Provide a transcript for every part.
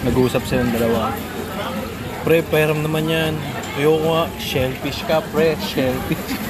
Nag-uusap silang dalawa. Pre, pahiram naman yan. Ayoko nga, shellfish ka, pre, shellfish.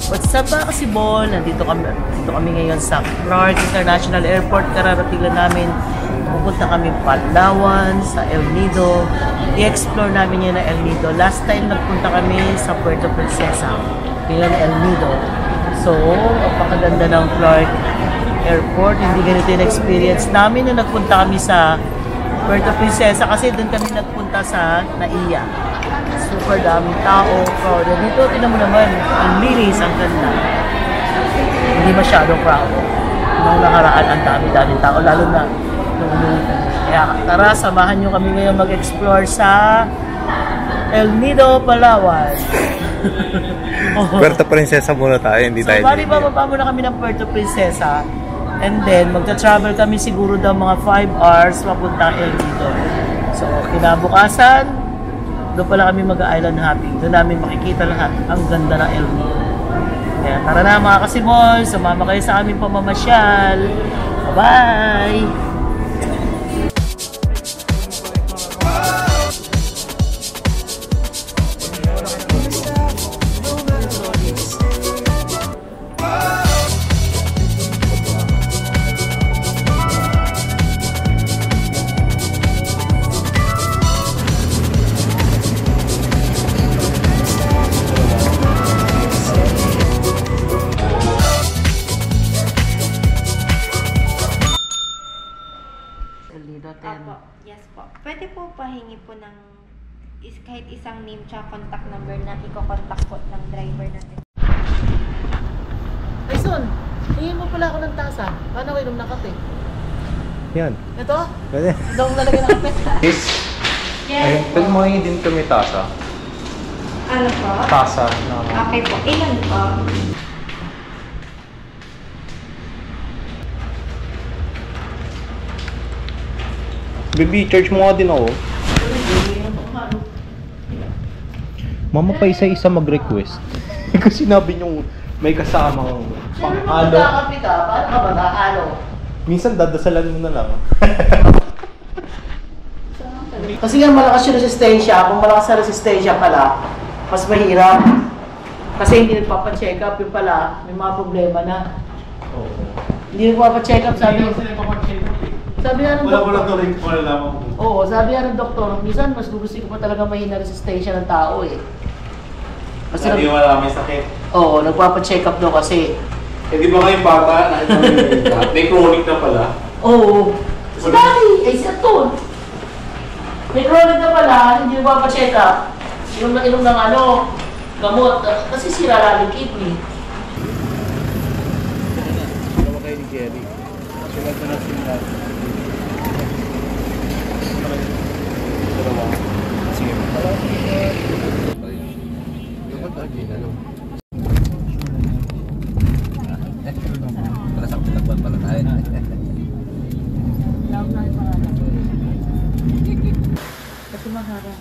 What's up mga kasibol? Nandito kami ngayon sa Clark International Airport. Kararating lang namin. Pupunta kami Palawan, sa El Nido. I-explore namin yun na El Nido. Last time nagpunta kami sa Puerto Princesa. Ngayon El Nido. So, napakaganda ng Clark Airport. Hindi ganito yung experience namin nung nagpunta kami sa Puerto Princesa kasi doon kami nagpunta sa Naiya. Super daming tao, crowded. Dito, tinan mo naman, ang linis, ang ganda. Hindi masyadong crowded. Nung nakaraan, ang dami-daming tao, lalo na nung kaya tara, samahan nyo kami ngayon mag-explore sa El Nido, Palawan. Puerto Princesa muna tayo, hindi tayo. So, bali bababa muna kami ng Puerto Princesa. And then, magta-travel kami siguro daw mga 5 hours papunta El Nido. So, kinabukasan, doon pala kami mag-island hopping. Doon namin makikita lahat ang ganda ng El Nido. Kaya tara na mga kasibol, sumama kayo sa aming pamamasyal. Bye-bye! Opo, yes po. Pwede po pahingi po ng kahit isang name tsaka contact number na i-contact po ng driver natin. Ay, Son, hingin mo pala ako ng tasa. Paano ko inom ng kape? Yan. Ito? Pwede. Ito ang lalagyan ng kape. Yes. Yes. Pwede mo hingin din kami tasa. Ano po? Tasa. Okay po. Ilan po? Baby, charge mo nga din ako. Mama pa isa-isa mag-request. Kasi sinabi niyong may kasamang pang-alo. Kape ka? Paano ka mag-aalo? Minsan dadasalan mo na lang. Kasi nga malakas yung resistensya. Kung malakas na resistensya pala, mas mahirap. Kasi hindi nagpapacheck up yung pala, may mga problema na. Oo. Hindi nagpapacheck up, sabi nga ng doktor. Oo, sabi nga ng doktor, minsan mas gusto ko pa talaga mahina resistensya ng tao eh. Kasi hindi wala may sakit. Oo, nagpapacheck up daw kasi. Eh di ba kayong bata? May chronic na pala. Oo. Si Daddy, ay siya to. May chronic na pala, hindi nagpapacheck up. Inom ng ano, gamot. Kasi sira lang yung kidney. Dalawa kayo ni Jerry. Sulat na natin natin. Dalawa. Sige. Dapat lagi na no. Para sa pagtakban pala tayo. Kasi maharap.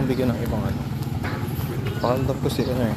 bigyan ng ibang ano. Pakandam ko si ano eh.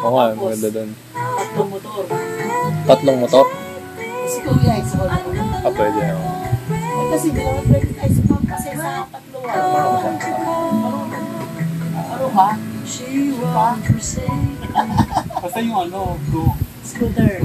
Oo nga, maganda doon. Tatlong motor. Tatlong motor? Kasi kuya, isa ko lang. Pwede na. Kasi di naman pwede tayo sa pump kasi sa tatlo. Ano ba? Basta yung ano, go. Scooter.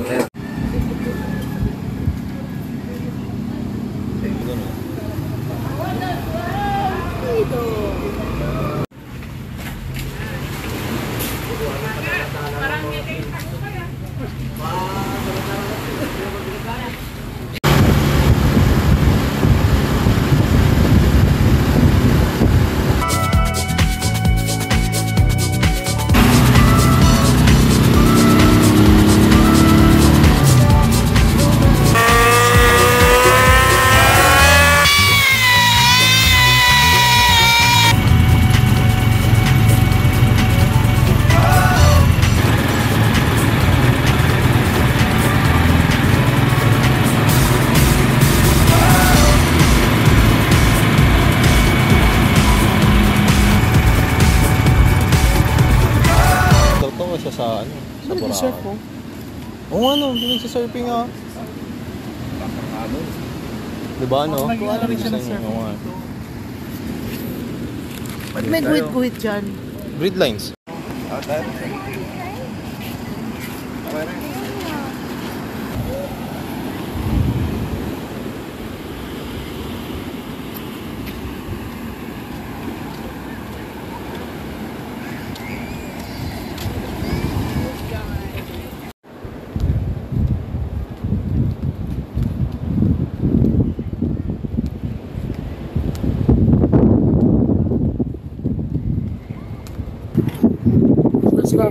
Sa ano, sa Boracay. Oo ano, surfing ah. Diba ano? Kuha na rin siya ng surf. Oo nga. Ba't may guhit-guhit dyan? Grid lines. Let's go.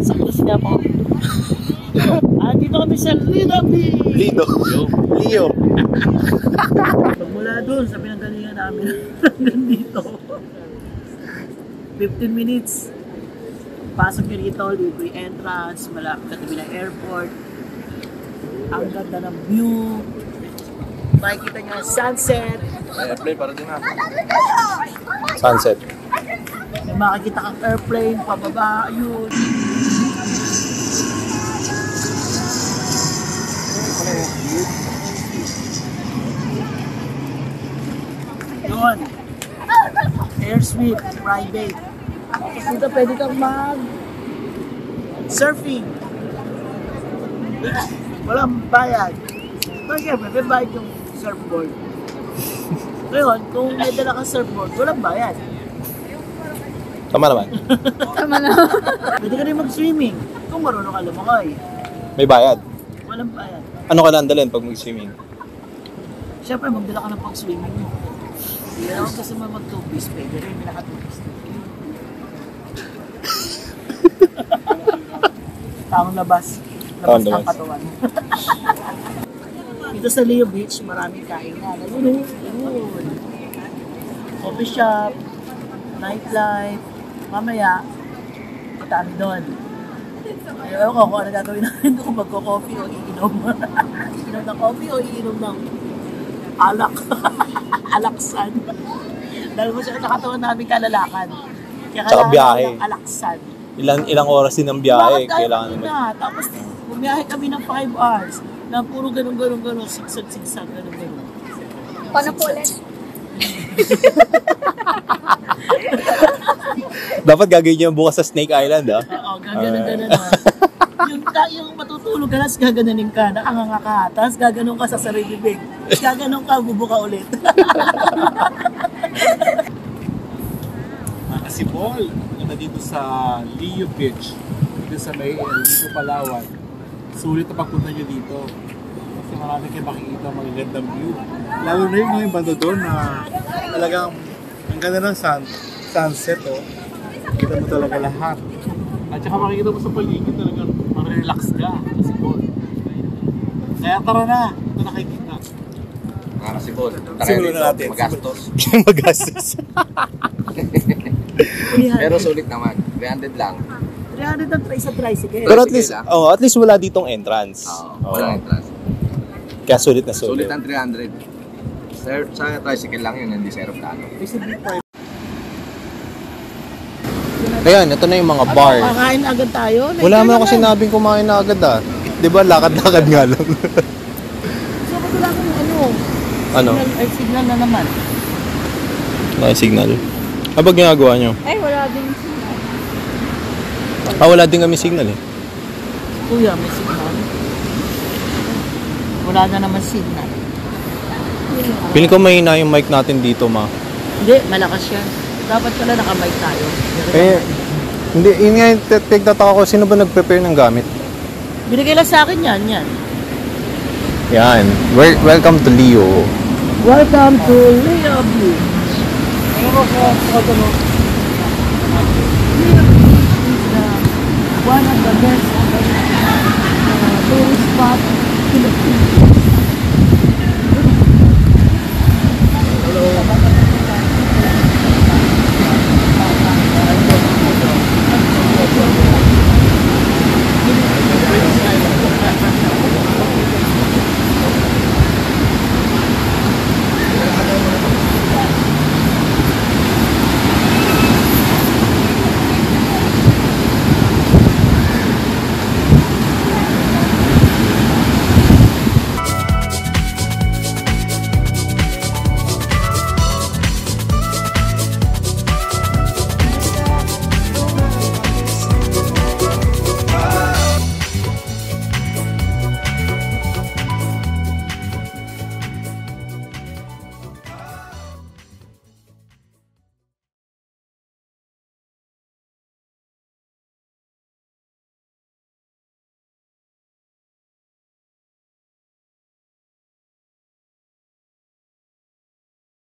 Asaklas niya po. Dito kami sa Lido Beach. Leo. Mula doon sa pinanggalingan namin hanggang dito. 15 minutes. Pasok nyo rito, libre entrance, malapit katabi ng airport. Ang ganda ng view. Makikita nyo ang sunset. Airplane para din ha. Sunset. May makikita kang airplane, pababa, yun. Yun. Airsweep, private. Tapos dito pwede kang surfing. Walang bayad. Pero syempre, may bayad yung surfboard. Ngayon, kung may dala kang surfboard, walang bayad. Tama naman. Pwede ka rin mag-swimming kung marunong ka lumangoy. May bayad. Walang bayad. Ano ka nandalin pag mag-swimming? Siyempre, magdala ka ng pang-swimming mo. Hindi ako kasi mag-tubis, pwede rin naka-tubis. Taong labas. Labas ng katawan. Dito sa Leo Beach, maraming kainan. Ayun. Coffee shop, nightlife. Mamaya, kita kami doon. Ayaw ko kung ano gagawin namin kung magko-coffee o iinom. Iinom ng coffee o iinom ng alak. Alaksan. Dahil mo siya nakatawan namin kalalakan. Kaya Tsaka kailangan biyahe. ng alaksan. Ilang oras din ang biyahe. Bakit tayo Kailangan doon naman. na? Tapos bumiyahe kami ng 5 hours na puro ganun, sigsag, ganun. Paano po ulit? Dapat gagawin niyo bukas sa Snake Island, ah. Oo, gaganon na. Yung matutulog ka, tapos gaganunin ka, nakanganga ka, tapos gaganon ka sa sarili big. Gaganon ka, bubuka ulit. Si Paul, na dito sa Leo Beach, dito sa may dito Palawan. Sulit na pagpunta nyo dito. Kasi marami kayo makikita magagandang view. Lalo na yung banda doon na talagang ang ganda ng sunset, oh. Kita mo talaga lahat. At saka makikita mo sa paligid talagang mag-relax ka. Si Paul. Kaya tara na, ito nakikita. Kasi po, Simulan na natin. magastos. Magastos. Pero sulit naman. 300 lang. 300 ang try sa tricycle. Pero at least wala ditong entrance. Walang entrance. Kaya sulit na sulit. Sulit ang 300. Sa tricycle lang yun, hindi sa aeroplano. Ayan, ito na yung mga bar. Kakain agad tayo. Wala mo ako sinabing kumain na agad, ah. Di ba, lakad-lakad nga lang. So, wala kong Ano? Signal na naman. Signal. Ano ginagawa nyo? Ay, wala din signal. Wala din kami signal, eh. Kuya, may signal. Wala na naman signal. Piling ko mahina yung mic natin dito, ma. Hindi, malakas yan. Dapat pala nakamay tayo. Eh, hindi, yun nga yung tigtataka ko, sino ba nag-prepare ng gamit? Binigay lang sa akin yan. Yan. Welcome to Leo. Welcome to Leo Beach. One of the best tourist spot in the Philippines.